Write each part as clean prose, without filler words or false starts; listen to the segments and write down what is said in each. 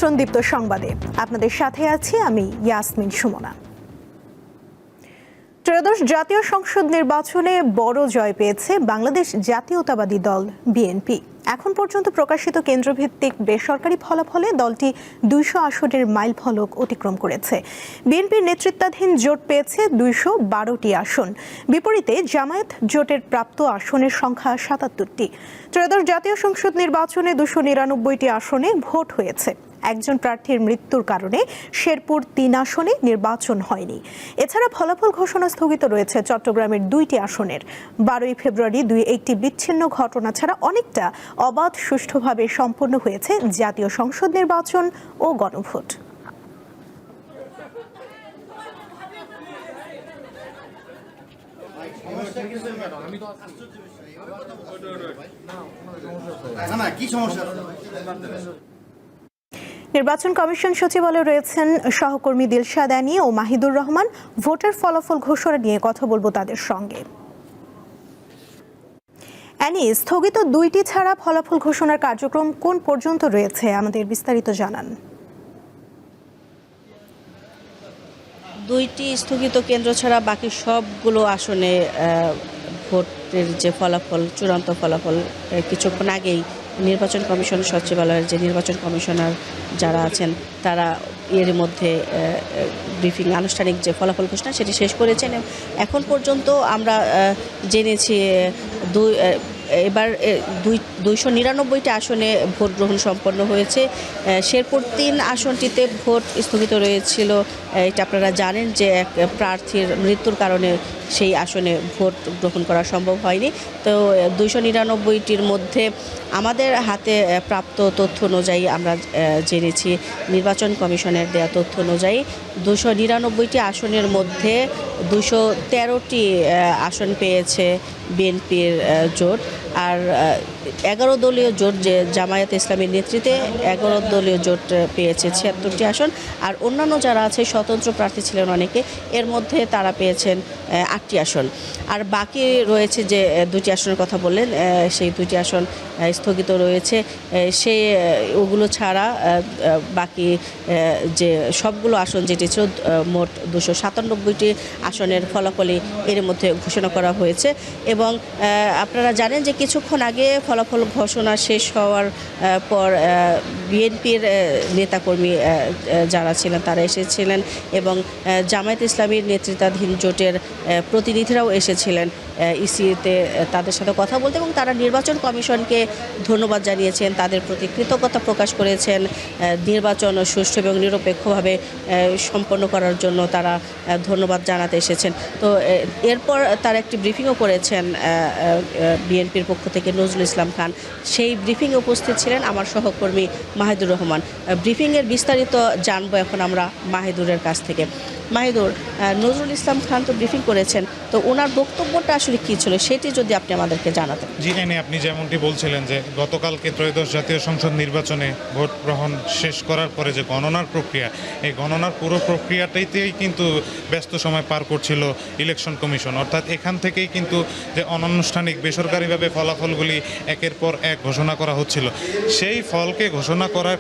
আমন্ত্রণ দীপ্ত সংবাদে আপনাদের সাথে আছি আমি ইয়াসমিন সুমনা। ত্রয়োদশ জাতীয় সংসদ নির্বাচনে বড় জয় পেয়েছে বাংলাদেশ জাতীয়তাবাদী দল বিএনপি। এখন পর্যন্ত প্রকাশিত কেন্দ্রভিত্তিক বেসরকারি ফলাফলে দলটি 200 আসনের মাইলফলক অতিক্রম করেছে। বিএনপির নেতৃত্বাধীন জোট পেয়েছে 212টি আসন, বিপরীতে জামায়াত জোটের প্রাপ্ত আসনের সংখ্যা 77টি। ত্রয়োদশ জাতীয় সংসদ নির্বাচনে 299টি আসনে ভোট হয়েছে। একজন প্রার্থীর মৃত্যুর কারণে শেরপুর 3 আসনে নির্বাচন হয়নি। এছাড়া ফলাফল ঘোষণা স্থগিত রয়েছে চট্টগ্রামের 2টি আসনের। 12ই ফেব্রুয়ারি একটি বিচ্ছিন্ন ঘটনা ছাড়া অনেকটা অবাধ সুষ্ঠুভাবে সম্পন্ন হয়েছে জাতীয় সংসদ নির্বাচন ও গণভোট। নির্বাচন কমিশন সচিবালয়ে রয়েছেন সহকর্মী দিলশাদ আনী ও মাহিদুর রহমান। ভোটের ফলাফল ঘোষণা নিয়ে কথা বলবো তাদের সঙ্গে। অ্যানি, স্থগিত 2টি ছাড়া ফলাফল ঘোষণার কার্যক্রম কোন পর্যন্ত রয়েছে, আমাদের বিস্তারিত জানান। 2টি স্থগিত কেন্দ্র ছাড়া বাকি সবগুলো আসনে ভোটের যে ফলাফল, চূড়ান্ত ফলাফল কিছুক্ষণ আগেই নির্বাচন কমিশন সচিবালয়ের যে নির্বাচন কমিশনার যারা আছেন তারা এর মধ্যে ব্রিফিং আনুষ্ঠানিক যে ফলাফল ঘোষণা সেটি শেষ করেছেন। এখন পর্যন্ত আমরা জেনেছি এবার 299টি আসনে ভোট গ্রহণ সম্পন্ন হয়েছে। শেরপুর 3 আসনটিতে ভোট স্থগিত রয়েছিল। এটা আপনারা জানেন যে এক প্রার্থীর মৃত্যুর কারণে সেই আসনে ভোট গ্রহণ করা সম্ভব হয়নি। তো 299টির মধ্যে আমাদের হাতে প্রাপ্ত তথ্য অনুযায়ী আমরা জেনেছি, নির্বাচন কমিশনের দেওয়া তথ্য অনুযায়ী 299টি আসনের মধ্যে 213টি আসন পেয়েছে বিএনপির জোট। আর 11 দলীয় জোট যে জামায়াত ইসলামীর নেতৃত্বে 11 দলীয় জোট পেয়েছে 76টি আসন। আর অন্যান্য যারা আছে স্বতন্ত্র প্রার্থী ছিলেন অনেকে, এর মধ্যে তারা পেয়েছেন 8টি আসন। আর বাকি রয়েছে যে 2টি আসনের কথা বললেন, সেই 2টি আসন স্থগিত রয়েছে। সেই ওগুলো ছাড়া বাকি যে সবগুলো আসন যেটি ছিল মোট 297টি আসনের ফলাফলই এর মধ্যে ঘোষণা করা হয়েছে। এবং আপনারা জানেন যে কিছুক্ষণ আগে ফলাফল ঘোষণা শেষ হওয়ার পর বিএনপির নেতাকর্মী যারা ছিলেন তারা এসেছিলেন এবং জামায়াত ইসলামীর নেতৃত্বাধীন জোটের প্রতিনিধিরাও এসেছিলেন ইসিতে তাদের সাথে কথা বলতে, এবং তারা নির্বাচন কমিশনকে ধন্যবাদ জানিয়েছেন, তাদের প্রতি কৃতজ্ঞতা প্রকাশ করেছেন। নির্বাচন সুষ্ঠু এবং নিরপেক্ষভাবে সম্পন্ন করার জন্য তারা ধন্যবাদ জানাতে এসেছেন। তো এরপর তারা একটি ব্রিফিংও করেছেন বিএনপির পক্ষ থেকে নজরুল ইসলাম খান। সেই ব্রিফিংয়ে উপস্থিত ছিলেন আমার সহকর্মী মাহিদুর রহমান। ব্রিফিংয়ের বিস্তারিত জানবো এখন আমরা মাহিদুরের কাছ থেকে। মাহিদুর, নজরুল ইসলাম খান তো ব্রিফিং করেছেন, তো ওনার বক্তব্যটা আসলে কী ছিল সেটি যদি আপনি আমাদেরকে জানাতেন। জি এনে আপনি যেমনটি বলছিলেন যে গতকালকে ত্রয়োদশ জাতীয় সংসদ নির্বাচনে ভোট গ্রহণ শেষ করার পরে যে গণনার প্রক্রিয়া, এই গণনার পুরো প্রক্রিয়াটাইতেই কিন্তু ব্যস্ত সময় পার করছিল ইলেকশন কমিশন। অর্থাৎ এখান থেকেই কিন্তু যে অনানুষ্ঠানিক বেসরকারিভাবে ফলাফলগুলি একের পর এক ঘোষণা করা হচ্ছিল, সেই ফলকে ঘোষণা করার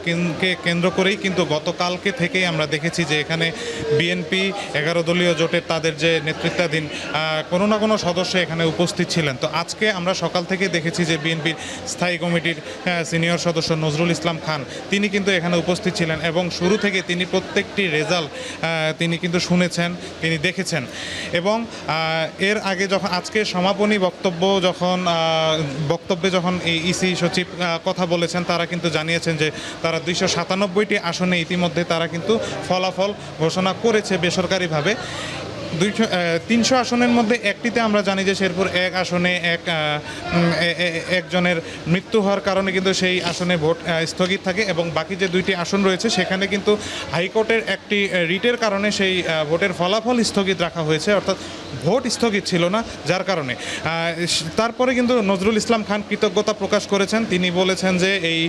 কেন্দ্র করেই কিন্তু গতকালকে থেকেই আমরা দেখেছি যে এখানে বিএনপি 11 দলীয় জোটের তাদের যে নেতৃত্বাধীন কোনো না কোনো সদস্য এখানে উপস্থিত ছিলেন। তো আজকে আমরা সকাল থেকে দেখেছি যে বিএনপির স্থায়ী কমিটির সিনিয়র সদস্য নজরুল ইসলাম খান তিনি কিন্তু এখানে উপস্থিত ছিলেন এবং শুরু থেকে তিনি প্রত্যেকটি রেজাল্ট তিনি কিন্তু শুনেছেন, তিনি দেখেছেন। এবং এর আগে যখন আজকে সমাপনী বক্তব্যে যখন এই ইসি সচিব কথা বলেছেন, তারা কিন্তু জানিয়েছেন যে তারা 297টি আসনে ইতিমধ্যে তারা কিন্তু ফলাফল ঘোষণা করেছে বেসরকারিভাবে। 300 আসনের মধ্যে একটিতে আমরা জানি যে শেরপুর 1 আসনে একজনের মৃত্যু হওয়ার কারণে কিন্তু সেই আসনে ভোট স্থগিত থাকে, এবং বাকি যে 2টি আসন রয়েছে সেখানে কিন্তু হাইকোর্টের একটি রিটের কারণে সেই ভোটের ফলাফল স্থগিত রাখা হয়েছে, অর্থাৎ ভোট স্থগিত ছিল না, যার কারণে তারপরে কিন্তু নজরুল ইসলাম খান কৃতজ্ঞতা প্রকাশ করেছেন। তিনি বলেছেন যে এই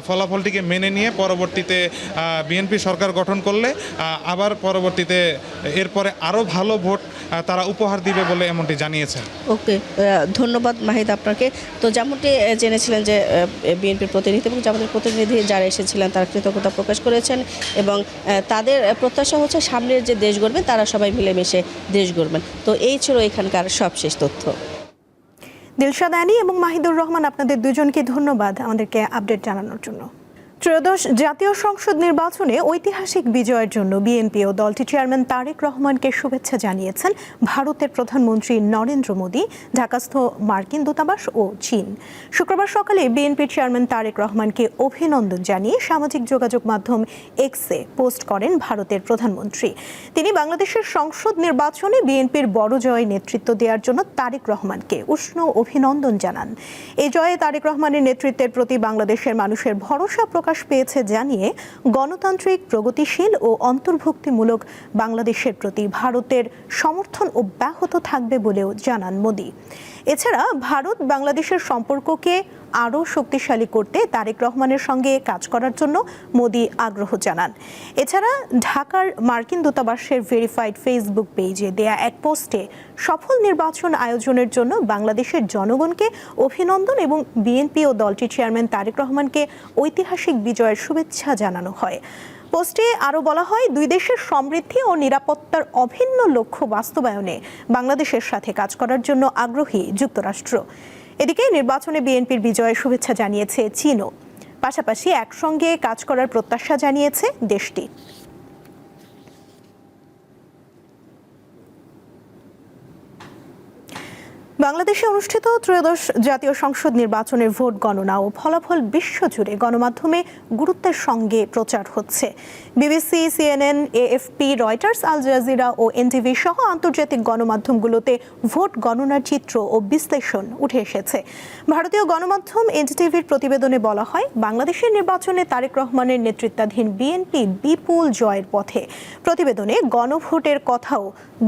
ফলাফলটিকে মেনে নিয়ে পরবর্তীতে বিএনপি সরকার গঠন করলে আবার পরবর্তীতে এরপরে আরও ভালো ভালো ভোট তারা উপহার দিবে বলে এমনটি জানিয়েছেন। ওকে, ধন্যবাদ মাহিদ আপনাকে। তো যেমনটি জেনেছিলেন যে বিএনপির প্রতিনিধি এবং জামাতের প্রতিনিধি যারা এসেছিলেন তারা কৃতজ্ঞতা প্রকাশ করেছেন এবং তাদের প্রত্যাশা হচ্ছে সামনের যে দেশ গড়বেন তারা সবাই মিলেমিশে দেশ গড়বেন। তো এই ছিল এখানকার সবশেষ তথ্য। দিলশাদ আলী এবং মাহিদুর রহমান, আপনাদের দুজনকে ধন্যবাদ আমাদেরকে আপডেট জানানোর জন্য। ত্রয়োদশ জাতীয় সংসদ নির্বাচনে ঐতিহাসিক বিজয়ের জন্য বিএনপি ও দলটির চেয়ারম্যান তারেক রহমানকে শুভেচ্ছা জানিয়েছেন ভারতের প্রধানমন্ত্রী নরেন্দ্র মোদী, ঢাকাস্থ মার্কিন দূতাবাস ও চীন। শুক্রবার সকালে বিএনপির চেয়ারম্যান তারেক রহমানকে অভিনন্দন জানিয়ে সামাজিক যোগাযোগ মাধ্যম এক্সে পোস্ট করেন ভারতের প্রধানমন্ত্রী। তিনি বাংলাদেশের সংসদ নির্বাচনে বিএনপির বড় জয়ে নেতৃত্ব দেওয়ার জন্য তারেক রহমানকে উষ্ণ অভিনন্দন জানান। এই জয়ে তারেক রহমানের নেতৃত্বের প্রতি বাংলাদেশের মানুষের ভরসা প্রকাশ পেয়েছে জানিয়ে গণতান্ত্রিক, প্রগতিশীল ও অন্তর্ভুক্তিমূলক বাংলাদেশের প্রতি ভারতের সমর্থন অব্যাহত থাকবে বলেও জানান মোদী। এছাড়া ভারত বাংলাদেশের সম্পর্ককে আরও শক্তিশালী করতে তারেক রহমানের সঙ্গে কাজ করার জন্য মোদী আগ্রহ জানান। এছাড়া ঢাকার মার্কিন দূতাবাসের ভেরিফাইড ফেসবুক পেজে দেয়া এক পোস্টে সফল নির্বাচন আয়োজনের জন্য বাংলাদেশের জনগণকে অভিনন্দন এবং বিএনপি ও দলটির চেয়ারম্যান তারেক রহমানকে ঐতিহাসিক বিজয়ের শুভেচ্ছা জানানো হয়। পোস্টে আরও বলা হয়, দুই দেশের সমৃদ্ধি ও নিরাপত্তার অভিন্ন লক্ষ্য বাস্তবায়নে বাংলাদেশের সাথে কাজ করার জন্য আগ্রহী যুক্তরাষ্ট্র। এদিকে নির্বাচনে বিএনপির বিজয়ের শুভেচ্ছা জানিয়েছে চীনও। পাশাপাশি একসঙ্গে কাজ করার প্রত্যাশা জানিয়েছে দেশটি। বাংলাদেশে অনুষ্ঠিত ত্রয়োদশ জাতীয় সংসদ নির্বাচনের ভোট গণনা ও ফলাফল বিশ্বজুড়ে গণমাধ্যমে গুরুত্বের সঙ্গে প্রচার হচ্ছে। BBC, CNN, AFP, Reuters, Al Jazeera ও এনটিভি সহ আন্তর্জাতিক গণমাধ্যমগুলোতে ভোট গণনার চিত্র ও বিশ্লেষণ উঠে এসেছে। ভারতীয় গণমাধ্যম এনটিভির প্রতিবেদনে বলা হয়, বাংলাদেশের নির্বাচনে তারেক রহমানের নেতৃত্বাধীন বিএনপি বিপুল জয়ের পথে। প্রতিবেদনে গণভোটের কথাও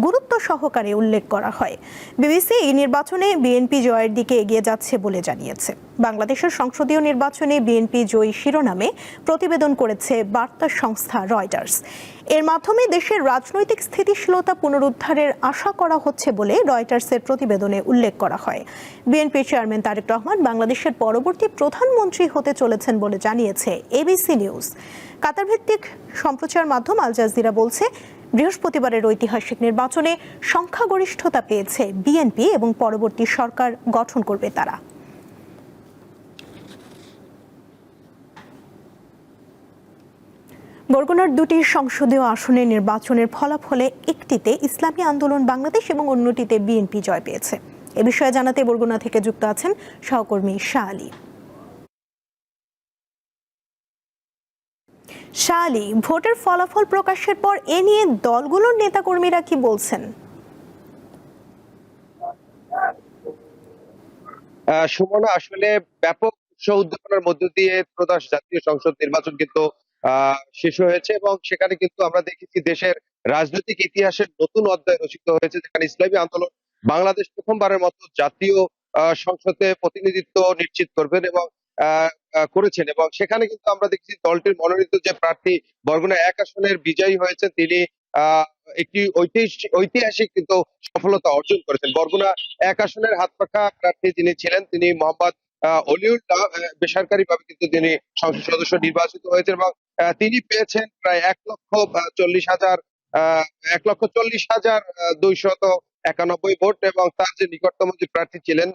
গুরুত্ব সহকারে উল্লেখ করা হয়। বিবিসি এই নির্বাচনে বিএনপি জয়ের দিকে এগিয়ে যাচ্ছে বলে জানিয়েছে। বাংলাদেশের সংসদীয় নির্বাচনে বিএনপি জয়ী শিরোনামে প্রতিবেদন করেছে বার্তা সংস্থা রয়টার্স। এর মাধ্যমে দেশের রাজনৈতিক স্থিতিশীলতা পুনরুদ্ধারের আশা করা হচ্ছে বলে রয়টার্সের প্রতিবেদনে উল্লেখ করা হয়। বিএনপির চেয়ারম্যান তারেক রহমান বাংলাদেশের পরবর্তী প্রধানমন্ত্রী হতে চলেছেন বলে জানিয়েছে এবিসি নিউজ। কাতার ভিত্তিক সম্প্রচার মাধ্যম আল জাজিরা বলছে, বৃহস্পতিবারের ঐতিহাসিক নির্বাচনে সংখ্যাগরিষ্ঠতা পেয়েছে বিএনপি এবং পরবর্তী সরকার গঠন করবে তারা। বরগুনার দুটি সংসদীয় আসনের নির্বাচনের ফলাফলে একটিতে ইসলামী আন্দোলন বাংলাদেশ এবং অন্যটিতে বিএনপি জয় পেয়েছে। এ বিষয়ে জানাতে বরগুনা থেকে যুক্ত আছেন সহকর্মী শাহ আলী। শাহ আলী, ভোটের ফলাফল প্রকাশের পর এ নিয়ে দলগুলোর নেতাকর্মীরা কি বলছেন? সুমনা, আসলে ব্যাপক উৎসাহ উদ্দীপনার মধ্য দিয়ে ত্রয়োদশ জাতীয় সংসদ নির্বাচন কিন্তু শেষ হয়েছে এবং সেখানে কিন্তু আমরা দেখেছি দেশের রাজনৈতিক ইতিহাসের নতুন অধ্যায় রচিত হয়েছে, যেখানে ইসলামী আন্দোলন বাংলাদেশ প্রথমবারের মতো জাতীয় সংসদে প্রতিনিধিত্ব নিশ্চিত করবেন এবং করেছেন। এবং সেখানে কিন্তু আমরা দেখছি দলটির মনোনীত যে প্রার্থী বরগুনা 1 আসনের বিজয়ী হয়েছেন, তিনি একটি ঐতিহাসিক কিন্তু সফলতা অর্জন করেছেন। বরগুনা 1 আসনের হাতপাখা প্রার্থী যিনি ছিলেন, তিনি মোহাম্মদ অলিউল্লাহ বেসরকারি ভাবে কিন্তু তিনি সংসদ সদস্য নির্বাচিত হয়েছেন এবং তিনি পেয়েছেন প্রায় 1,40,291 ভোট এবং তার যে নিকটতম যে প্রার্থী ছিলেন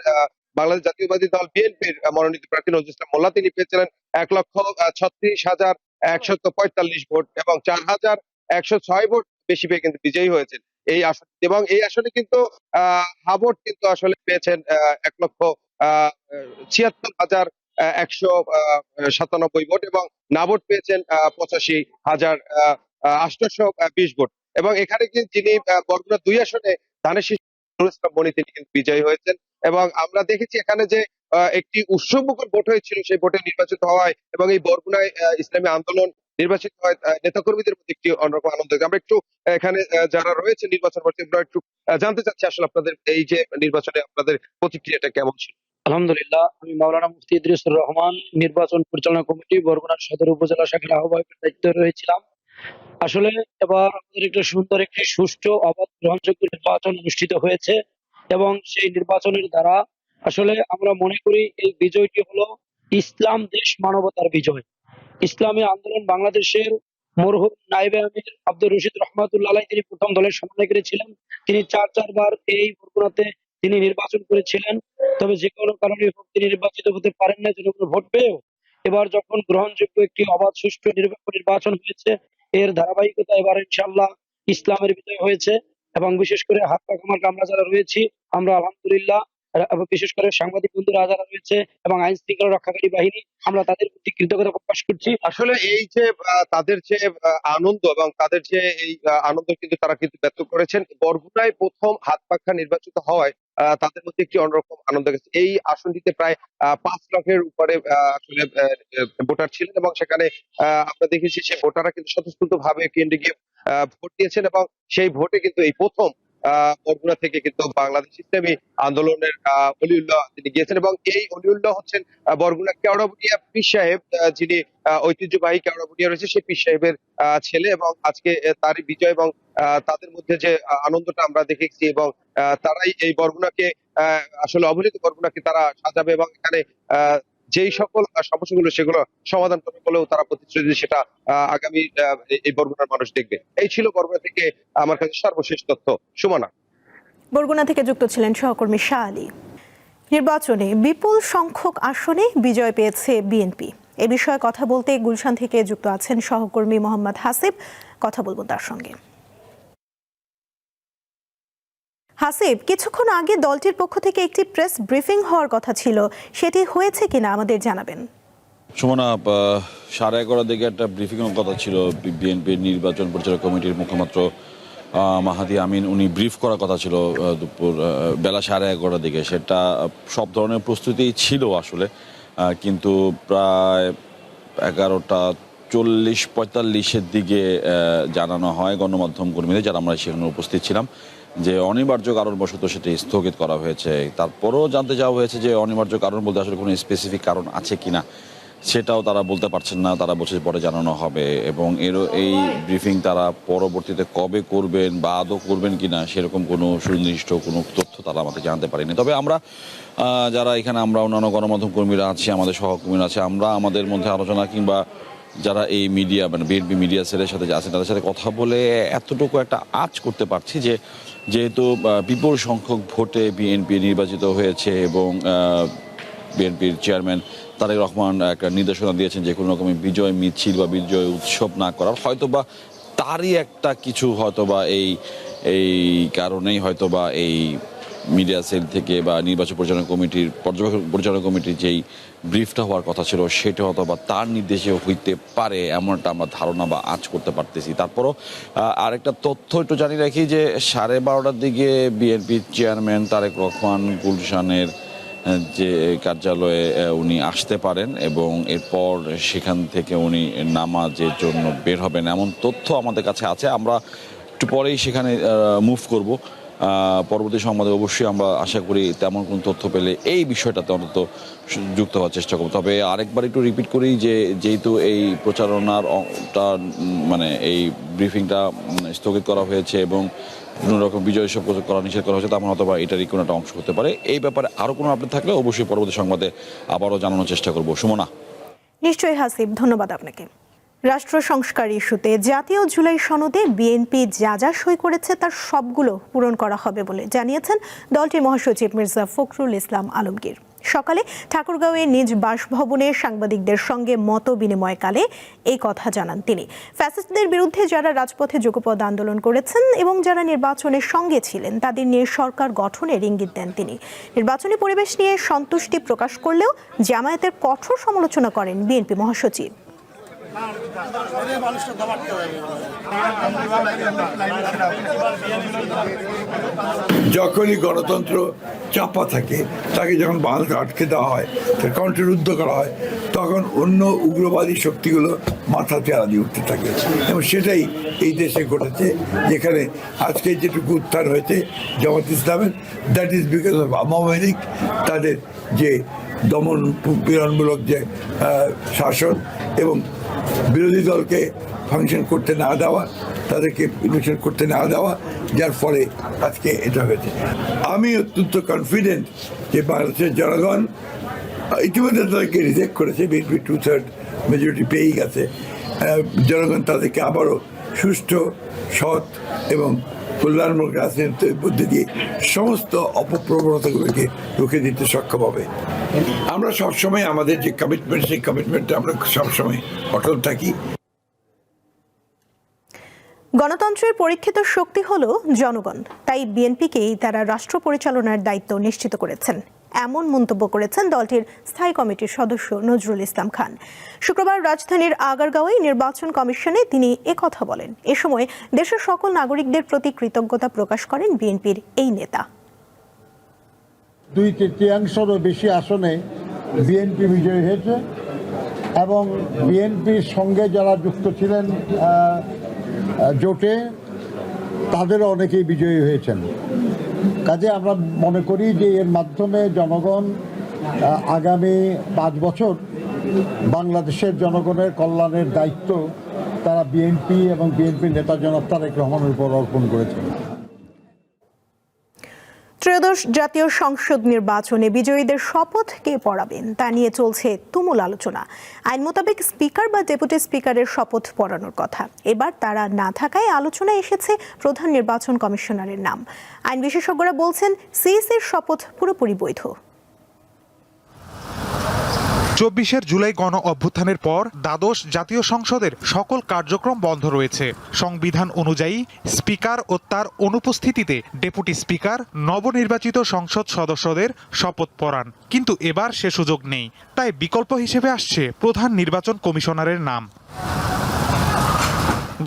বাংলাদেশ জাতীয়বাদী দল বিএনপির মনোনীত প্রার্থী নজরুল ইসলাম মোল্লা, তিনি পেয়েছিলেন 1,36,145 ভোট এবং 4,106 ভোট বেশি পেয়ে কিন্তু বিজয়ী হয়েছেন এই আসন। এবং এই আসনে কিন্তু হাবট কিন্তু আসলে পেয়েছেন 1,76,197 ভোট এবং নাবট পেয়েছেন 85,820 ভোট। এবং এখানে কিন্তু যিনি বরগুনা 2 আসনে ধানের শীষ নজরুল ইসলাম মনি, তিনি কিন্তু বিজয়ী হয়েছেন। এবং আমরা দেখেছি এখানে যে একটি উৎসবমুখর ভোট হয়েছিল, সেই ভোটে নির্বাচিত হওয়ায় এবং এই বরগুনায় ইসলামী আন্দোলন নির্বাচিত হয় নেতাকর্মীদের মধ্যে একটি অন্যরকম আনন্দ। আমরা একটু এখানে যারা রয়েছে নির্বাচন করছে, আমরা একটু জানতে চাচ্ছি আসলে আপনাদের এই যে নির্বাচনে আপনাদের প্রতিক্রিয়াটা কেমন ছিল? আলহামদুলিল্লাহ, আমি মাওলানা মুফতি ইদ্রিসুর রহমান, নির্বাচন পরিচালনা কমিটি বরগুনা সদর উপজেলা শাখার আহ্বায়কের দায়িত্বে রয়েছিলাম। আসলে এবার আমাদের একটা সুন্দর একটি সুষ্ঠু অবাধ গ্রহণযোগ্য নির্বাচন অনুষ্ঠিত হয়েছে এবং সেই নির্বাচনের দ্বারা আসলে আমরা মনে করি এই বিজয়টি হলো ইসলাম দেশ মানবতার বিজয়। ইসলামী আন্দোলন বাংলাদেশের মরহুম নায়েবে আমির আব্দুর রশিদ রহমাতুল্লাহ আলাইহি তিনি প্রথম দলের সমন্বয়কারী ছিলেন। তিনি চারবার এই বরগুনাতে তিনি নির্বাচন করেছিলেন। তবে যে কোনো কারণে হোক তিনি নির্বাচিত হতে পারেন না, জনগণের ভোট পেয়েও। এবার যখন গ্রহণযোগ্য একটি অবাধ সুষ্ঠু নিরপেক্ষ নির্বাচন হয়েছে, এর ধারাবাহিকতা এবার ইনশাআল্লাহ ইসলামের বিজয় হয়েছে এবং বিশেষ করে হাত পা কামার আমরা যারা রয়েছি আমরা আলহামদুলিল্লাহ, এবং বিশেষ করে সাংবাদিক বন্ধুরা যারা রয়েছে এবং আইন শৃঙ্খলা রক্ষাকারী বাহিনী, আমরা তাদের প্রতি কৃতজ্ঞতা প্রকাশ করছি। আসলে এই যে তাদের যে আনন্দ এবং তাদের যে এই আনন্দ কিন্তু তারা কিন্তু ব্যক্ত করেছেন। বরগুনায় প্রথম হাত পাখা নির্বাচিত হওয়ায় তাদের মধ্যে একটি অন্যরকম আনন্দ গেছে। এই আসনটিতে প্রায় ৫ লাখের উপরে আসলে ভোটার ছিলেন এবং সেখানে আমরা দেখেছি যে ভোটাররা কিন্তু স্বতঃস্ফূর্ত ভাবে কেন্দ্রে গিয়ে ভোট দিয়েছেন এবং সেই ভোটে কিন্তু এই প্রথম বরগুনা থেকে কিন্তু বাংলাদেশ ইসলামী আন্দোলনের অলিউল্লাহ তিনি গিয়েছেন এবং এই অলিউল্লাহ হচ্ছেন বরগুনা কেওড়াবুড়িয়া পীর সাহেব, যিনি ঐতিহ্যবাহী কেওড়াবুড়িয়া রয়েছে সেই পীর সাহেবের ছেলে এবং আজকে তারই বিজয় এবং তাদের মধ্যে যে আনন্দটা আমরা দেখেছি এবং তারাই এই বরগুনাকে আসলে অবহেলিত বরগুনাকে তারা সাজাবে এবং এখানে যেই সকল সমস্যাগুলো সেগুলো সমাধান করবে বলেও তারা প্রতিশ্রুতি, সেটা আগামী এই বরগুনার মানুষ দেখবে। এই ছিল বরগুনা থেকে আমার কাছে সর্বশেষ তথ্য। সুমনা। বরগুনা থেকে যুক্ত ছিলেন সহকর্মী শাহ আলী। নির্বাচনে বিপুল সংখ্যক আসনে বিজয় পেয়েছে বিএনপি। এ বিষয়ে কথা বলতে গুলশান থেকে যুক্ত আছেন সহকর্মী মোহাম্মদ হাসিব। কথা বলবো তার সঙ্গে। হাসিব, কিছুক্ষণ আগে দলটির পক্ষ থেকে একটি প্রেস ব্রিফিং হওয়ার কথা ছিল, সেটি হয়েছে কিনা আমাদের জানাবেন। সুমনা, 11:30 দিকে একটা ব্রিফিং এর কথা ছিল বিএনপির নির্বাচন পরিচালক কমিটির মুখপাত্র মাহাদি আমিন, উনি ব্রিফ করার কথা ছিল দুপুর বেলা 11:30 দিকে। সেটা সব ধরনের প্রস্তুতি ছিল আসলে, কিন্তু প্রায় 11:40-45 দিকে জানানো হয় গণমাধ্যম কর্মীদের, যারা আমরা সেখানে উপস্থিত ছিলাম, যে অনিবার্য কারণবশত সেটি স্থগিত করা হয়েছে। তারপরও জানতে চাওয়া হয়েছে যে অনিবার্য কারণ বলতে আসলে কোনো স্পেসিফিক কারণ আছে কিনা, সেটাও তারা বলতে পারছেন না। তারা বলছে পরে জানানো হবে এবং এই ব্রিফিং তারা পরবর্তীতে কবে করবেন বা আদৌ করবেন কিনা সেরকম কোনো সুনির্দিষ্ট কোনো তথ্য তারা আমাদের জানতে পারেনি। তবে আমরা যারা এখানে আমরা অন্যান্য গণমাধ্যম কর্মীরা আছি, আমাদের সহকর্মীরা আছে, আমরা আমাদের মধ্যে আলোচনা কিংবা যারা এই মিডিয়া মানে বিএনপি মিডিয়া সেলের সাথে আছেন তাদের সাথে কথা বলে এতটুকু একটা আঁচ করতে পারছি যে যেহেতু বিপুল সংখ্যক ভোটে বিএনপি নির্বাচিত হয়েছে এবং বিএনপির চেয়ারম্যান তারেক রহমান একটা নির্দেশনা দিয়েছেন যে কোনো রকমের বিজয় মিছিল বা বিজয় উৎসব না করার, হয়তোবা তারই একটা কিছু হয়তোবা এই কারণেই হয়তোবা এই মিডিয়া সেল থেকে বা নির্বাচন পরিচালনা কমিটির পরিচালনা কমিটির যেই ব্রিফটা হওয়ার কথা ছিল সেটা হয়তো বা তার নির্দেশে হইতে পারে, এমনটা আমরা ধারণা বা আঁচ করতে পারতেছি। তারপরও আরেকটা তথ্য একটু জানি রাখি যে 12:30 দিকে বিএনপির চেয়ারম্যান তারেক রহমান গুলশানের যে কার্যালয়ে উনি আসতে পারেন এবং এরপর সেখান থেকে উনি নামাজের জন্য বের হবেন, এমন তথ্য আমাদের কাছে আছে। আমরা একটু পরেই সেখানে মুভ করব। পরবর্তী সংবাদে অবশ্যই আমরা আশা করি তেমন কোনো তথ্য পেলে এই বিষয়টাতে অন্তত যুক্ত হওয়ার চেষ্টা করব। তবে আরেকবার একটু রিপিট করি যে যেহেতু এই প্রচারণারটা মানে এই ব্রিফিংটা স্থগিত করা হয়েছে এবং বিভিন্ন রকম বিজয় উৎসব করা নিষেধ করা হয়েছে, তেমন অথবা এটারই কোনো একটা অংশ হতে পারে। এই ব্যাপারে আরও কোনো আপডেট থাকলে অবশ্যই পরবর্তী সংবাদে আবারও জানানোর চেষ্টা করব। সুমনা। নিশ্চয়ই হাসিব, ধন্যবাদ আপনাকে। রাষ্ট্র সংস্কার ইস্যুতে জাতীয় জুলাই সনদে বিএনপি যা যা সই করেছে তার সবগুলো পূরণ করা হবে বলে জানিয়েছেন দলটির মহাসচিব মির্জা ফখরুল ইসলাম আলমগীর। সকালে ঠাকুরগাঁওয়ে নিজ বাসভবনে সাংবাদিকদের সঙ্গে মত বিনিময়কালে এই কথা জানান তিনি। ফ্যাসিস্টদের বিরুদ্ধে যারা রাজপথে যুগপৎ আন্দোলন করেছেন এবং যারা নির্বাচনের সঙ্গে ছিলেন তাদের নিয়ে সরকার গঠনের ইঙ্গিত দেন তিনি। নির্বাচনী পরিবেশ নিয়ে সন্তুষ্টি প্রকাশ করলেও জামায়াতের কঠোর সমালোচনা করেন বিএনপি মহাসচিব। যখনই গণতন্ত্র চাপা থাকে, তাকে যখন বাংলাদেশে আটকে দেওয়া হয়, তার কণ্ঠরুদ্ধ করা হয়, তখন অন্য উগ্রবাদী শক্তিগুলো মাথা তেড়া দিয়ে উঠতে থাকে এবং সেটাই এই দেশে ঘটেছে। যেখানে আজকে যেটুকু উত্থান হয়েছে জামাত ইসলামের, that is because of Awami League, তাদের যে দমন পীড়নমূলক যে শাসন এবং বিরোধী দলকে ফাংশন করতে না দেওয়া, তাদেরকে ইলেকশন করতে না দেওয়া, যার ফলে আজকে এটা হয়েছে। আমি অত্যন্ত কনফিডেন্ট যে বাংলাদেশের জনগণ ইতিমধ্যে তাদেরকে রিজেক্ট করেছে, বিএনপি 2/3 মেজরিটি পেয়েই গেছে। জনগণ তাদেরকে আবারও সুষ্ঠু, সৎ এবং কল্যাণমূলক রাজনীতির মধ্যে দিয়ে সমস্ত অপপ্রবণতাগুলোকে রুখে দিতে সক্ষম হবে। আমরা সবসময় আমাদের যে কমিটমেন্ট, সেই কমিটমেন্টে আমরা সবসময় অটল থাকি। গণতন্ত্রের পরীক্ষিত শক্তি হলো জনগণ, তাই বিএনপিকেই তারা রাষ্ট্র পরিচালনার দায়িত্ব নিশ্চিত করেছেন, এমন মন্তব্য করেছেন দলটির স্থায়ী কমিটির সদস্য নজরুল ইসলাম খান। শুক্রবার রাজধানীর আগারগাঁওয়ে নির্বাচন কমিশনে তিনি একথা বলেন। এ সময় দেশের সকল নাগরিকদের প্রতি কৃতজ্ঞতা প্রকাশ করেন বিএনপির এই নেতা। 2/3 বেশি আসনে বিএনপি বিজয়ী হয়েছে এবং বিএনপির সঙ্গে যারা যুক্ত ছিলেন জোটে তাদেরও অনেকেই বিজয়ী হয়েছেন। কাজে আমরা মনে করি যে এর মাধ্যমে জনগণ আগামী 5 বছর বাংলাদেশের জনগণের কল্যাণের দায়িত্ব তারা বিএনপি এবং বিএনপির নেতা জনাব তারেক রহমানের উপর অর্পণ করেছেন। ত্রয়োদশ জাতীয় সংসদ নির্বাচনে বিজয়ীদের শপথ কে পড়াবেন তা নিয়ে চলছে তুমুল আলোচনা। আইন মোতাবেক স্পিকার বা ডেপুটি স্পিকারের শপথ পড়ানোর কথা। এবার তারা না থাকায় আলোচনায় এসেছে প্রধান নির্বাচন কমিশনারের নাম। আইন বিশেষজ্ঞরা বলছেন সিইসির শপথ পুরোপুরি বৈধ। 24 জুলাই গণ অভ্যুত্থানের পর দ্বাদশ জাতীয় সংসদের সকল কার্যক্রম বন্ধ রয়েছে। সংবিধান অনুযায়ী স্পিকার ও তার অনুপস্থিতিতে ডেপুটি স্পিকার নবনির্বাচিত সংসদ সদস্যদের শপথ পড়ান, কিন্তু এবার সে সুযোগ নেই। তাই বিকল্প হিসেবে আসছে প্রধান নির্বাচন কমিশনারের নাম।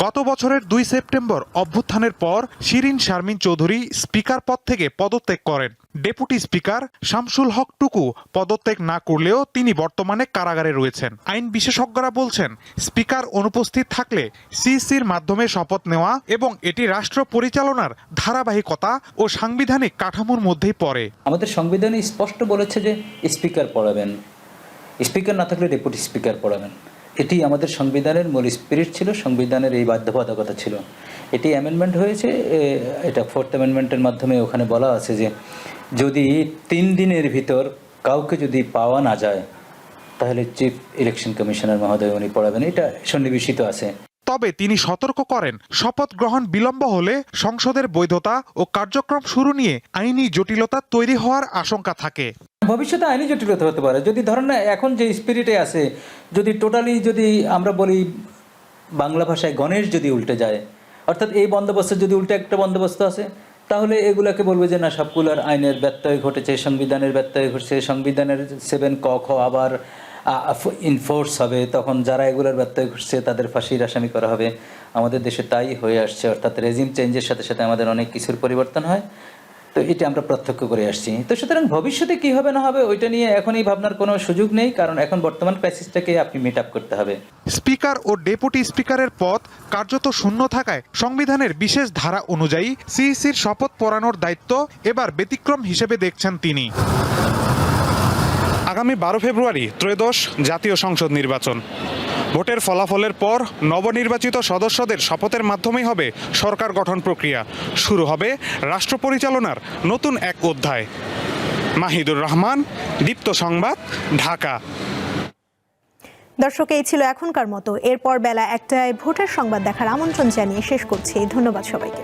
গত বছরের 2 সেপ্টেম্বর অভ্যুত্থানের পর শিরিন শারমিন চৌধুরী স্পিকার পদ থেকে পদত্যাগ করেন। ডেপুটি স্পিকার শামসুল হক টুকু পদত্যাগ না করলেও তিনি বর্তমানে কারাগারে রয়েছেন। আইন বিশেষজ্ঞরা বলছেন স্পিকার অনুপস্থিত থাকলে সিইসির মাধ্যমে শপথ নেওয়া এবং এটি রাষ্ট্র পরিচালনার ধারাবাহিকতা ও সাংবিধানিক কাঠামোর মধ্যেই পড়ে। আমাদের সংবিধানে স্পষ্ট বলেছে যে স্পিকার পড়াবেন, স্পিকার না থাকলে ডেপুটি স্পিকার পড়াবেন। এটি আমাদের সংবিধানের মূল স্পিরিট ছিল, সংবিধানের এই বাধ্যবাধকতা ছিল। এটি অ্যামেন্ডমেন্ট হয়েছে, এটা 4th অ্যামেন্ডমেন্টের মাধ্যমে ওখানে বলা আছে যে যদি 3 দিনের ভিতর কাউকে যদি পাওয়া না যায় তাহলে চিফ ইলেকশন কমিশনার মহোদয় উনি পড়াবেন, এটা সন্নিবেশিত আছে। তবে তিনি সতর্ক করেন শপথ গ্রহণ বিলম্ব হলে সংসদের বৈধতা ও কার্যক্রম শুরু নিয়ে আইনি জটিলতা তৈরি হওয়ার আশঙ্কা থাকে। ভবিষ্যতে আইনি জটিলতা হতে পারে যদি ধরেন না এখন যে স্পিরিটে আছে, যদি টোটালি যদি আমরা বলি বাংলা ভাষায় গণেশ যদি উল্টে যায়, অর্থাৎ এই বন্দোবস্তের যদি উল্টে একটা বন্দোবস্ত আছে, তাহলে এগুলাকে বলবে যে না সবগুলোর আইনের ব্যত্যয় ঘটেছে, সংবিধানের ব্যত্যয় ঘটেছে, সংবিধানের 7 ক খ আবার ইনফোর্স হবে, তখন যারা এগুলোর ব্যত্যয় ঘটছে তাদের ফাঁসির আসামি করা হবে। আমাদের দেশে তাই হয়ে আসছে, অর্থাৎ রেজিম চেঞ্জের সাথে সাথে আমাদের অনেক কিছুর পরিবর্তন হয়, তো এটা আমরা প্রত্যক্ষ করে আসছি। তো সুতরাং ভবিষ্যতে কি হবে না হবে ওইটা নিয়ে এখনই ভাবনার কোনো সুযোগ নেই, কারণ এখন বর্তমান ক্রাইসিসটাকে আপনি মিট আপ করতে হবে। স্পিকার ও ডেপুটি স্পিকারের পদ কার্যত শূন্য থাকায় সংবিধানের বিশেষ ধারা অনুযায়ী সিইসির শপথ পড়ানোর দায়িত্ব এবার ব্যতিক্রম হিসেবে দেখছেন তিনি। আগামী 12 ফেব্রুয়ারি ত্রয়োদশ জাতীয় সংসদ নির্বাচন। ভোটের ফলাফলের পর নবনির্বাচিত সদস্যদের শপথের মাধ্যমেই হবে সরকার গঠন প্রক্রিয়া। শুরু হবে রাষ্ট্র পরিচালনার নতুন এক অধ্যায়। মাহিদুর রহমান, দীপ্ত সংবাদ, ঢাকা। দর্শক, এই ছিল এখনকার মতো। এরপর বেলা 1টায় ভোটের সংবাদ দেখার আমন্ত্রণ জানিয়ে শেষ করছি। ধন্যবাদ সবাইকে।